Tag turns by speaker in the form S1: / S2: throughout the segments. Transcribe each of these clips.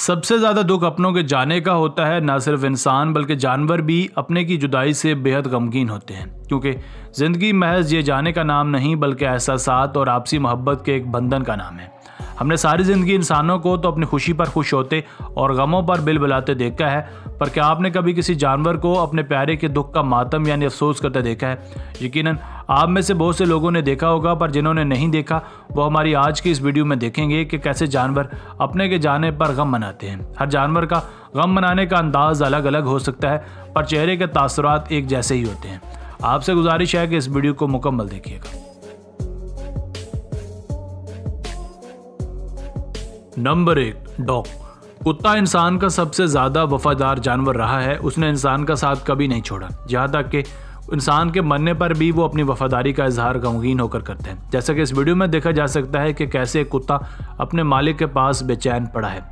S1: सबसे ज़्यादा दुख अपनों के जाने का होता है। ना सिर्फ इंसान बल्कि जानवर भी अपने की जुदाई से बेहद गमगीन होते हैं, क्योंकि ज़िंदगी महज ये जाने का नाम नहीं बल्कि एहसासात और आपसी मोहब्बत के एक बंधन का नाम है। हमने सारी ज़िंदगी इंसानों को तो अपनी खुशी पर खुश होते और गमों पर बिलबिलाते देखा है, पर क्या आपने कभी किसी जानवर को अपने प्यारे के दुख का मातम यानी अफसोस करते देखा है? यकीनन आप में से बहुत से लोगों ने देखा होगा, पर जिन्होंने नहीं देखा वो हमारी आज की इस वीडियो में देखेंगे कि कैसे जानवर अपने के जाने पर गम मनाते हैं। हर जानवर का गम मनाने का अंदाज अलग अलग हो सकता है, पर चेहरे के तासुरात एक जैसे ही होते हैं। आपसे गुजारिश है कि इस वीडियो को मुकम्मल देखिएगा। Number 1, dog. कुत्ता इंसान का सबसे ज़्यादा वफादार जानवर रहा है। उसने इंसान का साथ कभी नहीं छोड़ा, जहाँ तक कि इंसान के मरने पर भी वो अपनी वफादारी का इजहार गमगीन होकर करते हैं। जैसा कि इस वीडियो में देखा जा सकता है कि कैसे एक कुत्ता अपने मालिक के पास बेचैन पड़ा है।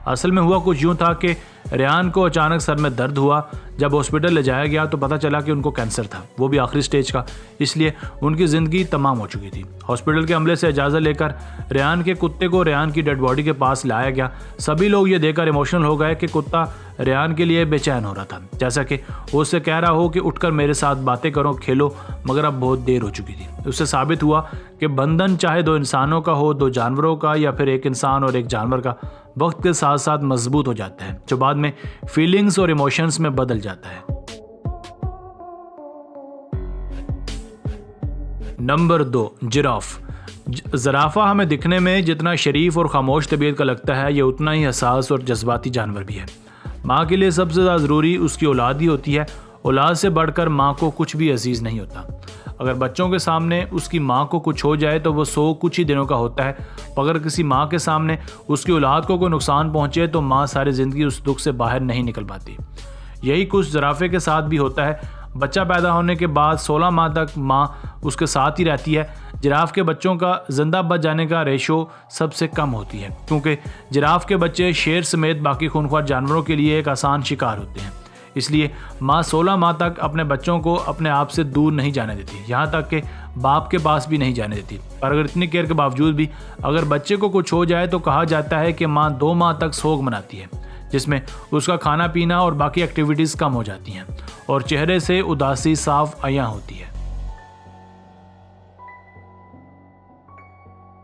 S1: असल में हुआ कुछ यूँ था कि रेहान को अचानक सर में दर्द हुआ। जब हॉस्पिटल ले जाया गया तो पता चला कि उनको कैंसर था, वो भी आखिरी स्टेज का, इसलिए उनकी ज़िंदगी तमाम हो चुकी थी। हॉस्पिटल के अमले से इजाज़त लेकर रेहान के कुत्ते को रेहान की डेड बॉडी के पास लाया गया। सभी लोग ये देखकर इमोशनल हो गए कि कुत्ता रेहान के लिए बेचैन हो रहा था, जैसा कि वो उससे कह रहा हो कि उठकर मेरे साथ बातें करो, खेलो, मगर अब बहुत देर हो चुकी थी। उससे साबित हुआ कि बंधन चाहे दो इंसानों का हो, दो जानवरों का, या फिर एक इंसान और एक जानवर का, वक्त के साथ साथ मजबूत हो जाता है, जो बाद में फीलिंग्स और इमोशंस में बदल जाता है। Number 2, giraffe. ज़राफ़ा हमें दिखने में जितना शरीफ और खामोश तबीयत का लगता है, ये उतना ही हसास और जज्बाती जानवर भी है। माँ के लिए सबसे ज़्यादा ज़रूरी उसकी औलाद ही होती है। औलाद से बढ़कर माँ को कुछ भी अजीज़ नहीं होता। अगर बच्चों के सामने उसकी माँ को कुछ हो जाए तो वो 100 कुछ ही दिनों का होता है। अगर किसी माँ के सामने उसकी औलाद को कोई नुकसान पहुँचे तो माँ सारी ज़िंदगी उस दुख से बाहर नहीं निकल पाती। यही कुछ ज़राफ़े के साथ भी होता है। बच्चा पैदा होने के बाद 16 माह तक माँ उसके साथ ही रहती है। जिराफ के बच्चों का जिंदा बच जाने का रेशो सबसे कम होती है, क्योंकि जिराफ के बच्चे शेर समेत बाकी खूनख्वार जानवरों के लिए एक आसान शिकार होते हैं। इसलिए माँ 16 माह तक अपने बच्चों को अपने आप से दूर नहीं जाने देती, यहाँ तक कि बाप के पास भी नहीं जाने देती। पर अगर इतनी केयर के बावजूद भी अगर बच्चे को कुछ हो जाए तो कहा जाता है कि माँ 2 माह तक सोग मनाती है, जिसमें उसका खाना पीना और बाकी एक्टिविटीज़ कम हो जाती हैं और चेहरे से उदासी साफ आया होती है।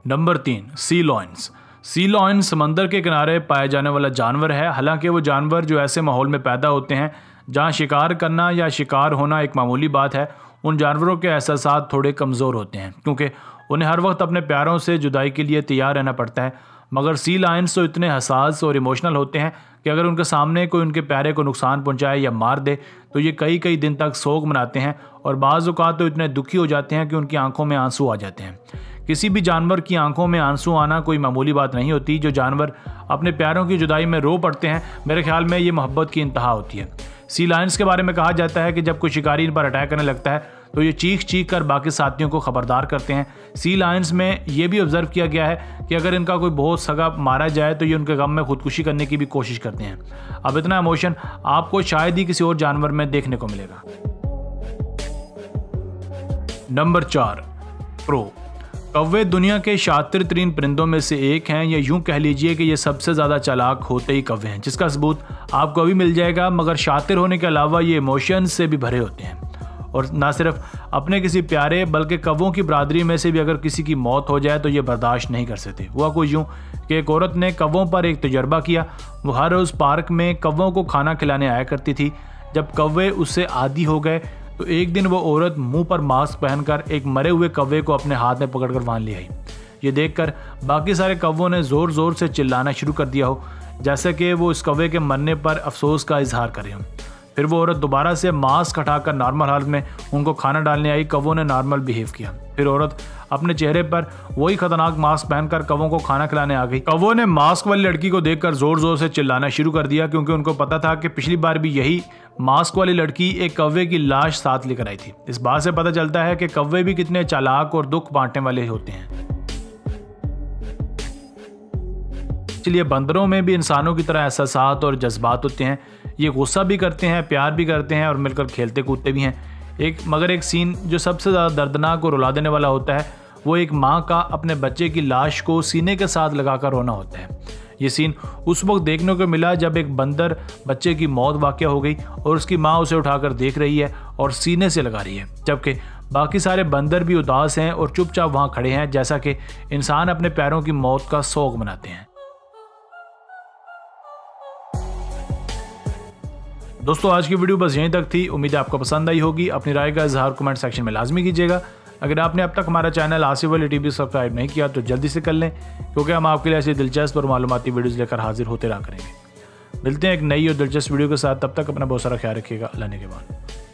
S1: नंबर 3, सी लॉयंस। सी लॉयन समंदर के किनारे पाया जाने वाला जानवर है। हालांकि वो जानवर जो ऐसे माहौल में पैदा होते हैं जहां शिकार करना या शिकार होना एक मामूली बात है, उन जानवरों के एहसासात थोड़े कमज़ोर होते हैं, क्योंकि उन्हें हर वक्त अपने प्यारों से जुदाई के लिए तैयार रहना पड़ता है। मगर सी लायंस तो इतने हसास और इमोशनल होते हैं कि अगर उनके सामने कोई उनके प्यारे को नुकसान पहुंचाए या मार दे तो ये कई कई दिन तक सोग मनाते हैं और बाज़ औक़ात तो इतने दुखी हो जाते हैं कि उनकी आंखों में आंसू आ जाते हैं। किसी भी जानवर की आंखों में आंसू आना कोई मामूली बात नहीं होती। जो जानवर अपने प्यारों की जुदाई में रो पड़ते हैं, मेरे ख्याल में ये मोहब्बत की इंतहा होती है। सी लायंस के बारे में कहा जाता है कि जब कोई शिकारी इन पर अटैक करने लगता है तो ये चीख चीख कर बाकी साथियों को खबरदार करते हैं। सी लायंस में ये भी ऑब्जर्व किया गया है कि अगर इनका कोई बहुत सगा मारा जाए तो ये उनके गम में खुदकुशी करने की भी कोशिश करते हैं। अब इतना इमोशन आपको शायद ही किसी और जानवर में देखने को मिलेगा। Number 4, crow. कौवे दुनिया के शातिर तरीन परिंदों में से एक हैं, या यूं कह लीजिए कि ये सबसे ज़्यादा चालाक होते ही कौवे हैं, जिसका सबूत आपको अभी मिल जाएगा। मगर शातिर होने के अलावा ये इमोशंस से भी भरे होते हैं, और ना सिर्फ अपने किसी प्यारे बल्कि कौवों की बरादरी में से भी अगर किसी की मौत हो जाए तो ये बर्दाश्त नहीं कर सकते। हुआ कुछ यूँ कि एक औरत ने कौवों पर एक तजर्बा किया। वो हर रोज़ पार्क में कौवों को खाना खिलाने आया करती थी। जब कौवे उससे आदी हो गए तो एक दिन वो औरत मुंह पर मास्क पहनकर एक मरे हुए कौवे को अपने हाथ में पकड़कर वहाँ ले आई। ये देखकर बाकी सारे कौवों ने ज़ोर ज़ोर से चिल्लाना शुरू कर दिया हो, जैसे कि वो इस कौवे के मरने पर अफसोस का इजहार करें हों। फिर वो औरत दोबारा से मास्क हटाकर नॉर्मल हालत में उनको खाना डालने आई। कौवों ने नॉर्मल बिहेव किया। फिर औरत अपने चेहरे पर वही खतरनाक मास्क पहनकर कौवों को खाना खिलाने आ गई। कौवों ने मास्क वाली लड़की को देखकर जोर जोर से चिल्लाना शुरू कर दिया, क्योंकि उनको पता था कि पिछली बार भी यही मास्क वाली लड़की एक कौवे की लाश साथ लेकर आई थी। इस बात से पता चलता है कि कौवे भी कितने चालाक और दुख बांटने वाले होते हैं। इसलिए बंदरों में भी इंसानों की तरह एहसासात और जज्बात होते हैं। ये गुस्सा भी करते हैं, प्यार भी करते हैं और मिलकर खेलते कूदते भी हैं। मगर एक सीन जो सबसे ज़्यादा दर्दनाक और रुला देने वाला होता है वो एक माँ का अपने बच्चे की लाश को सीने के साथ लगाकर रोना होता है। ये सीन उस वक्त देखने को मिला जब एक बंदर बच्चे की मौत वाक़या हो गई और उसकी माँ उसे उठाकर देख रही है और सीने से लगा रही है, जबकि बाकी सारे बंदर भी उदास हैं और चुपचाप वहाँ खड़े हैं, जैसा कि इंसान अपने पैरों की मौत का शौक मनाते हैं। दोस्तों आज की वीडियो बस यहीं तक थी। उम्मीद है आपको पसंद आई होगी। अपनी राय का इजहार कमेंट सेक्शन में लाजमी कीजिएगा। अगर आपने अब तक हमारा channel Asif Ali TV subscribe नहीं किया तो जल्दी से कर लें, क्योंकि हम आपके लिए ऐसी दिलचस्प और मालूमाती वीडियोज़ लेकर हाजिर होते रहा करेंगे। मिलते हैं एक नई और दिलचस्प वीडियो के साथ। तब तक अपना बहुत सारा ख्याल रखिएगा। अल्लाह ने के बाद।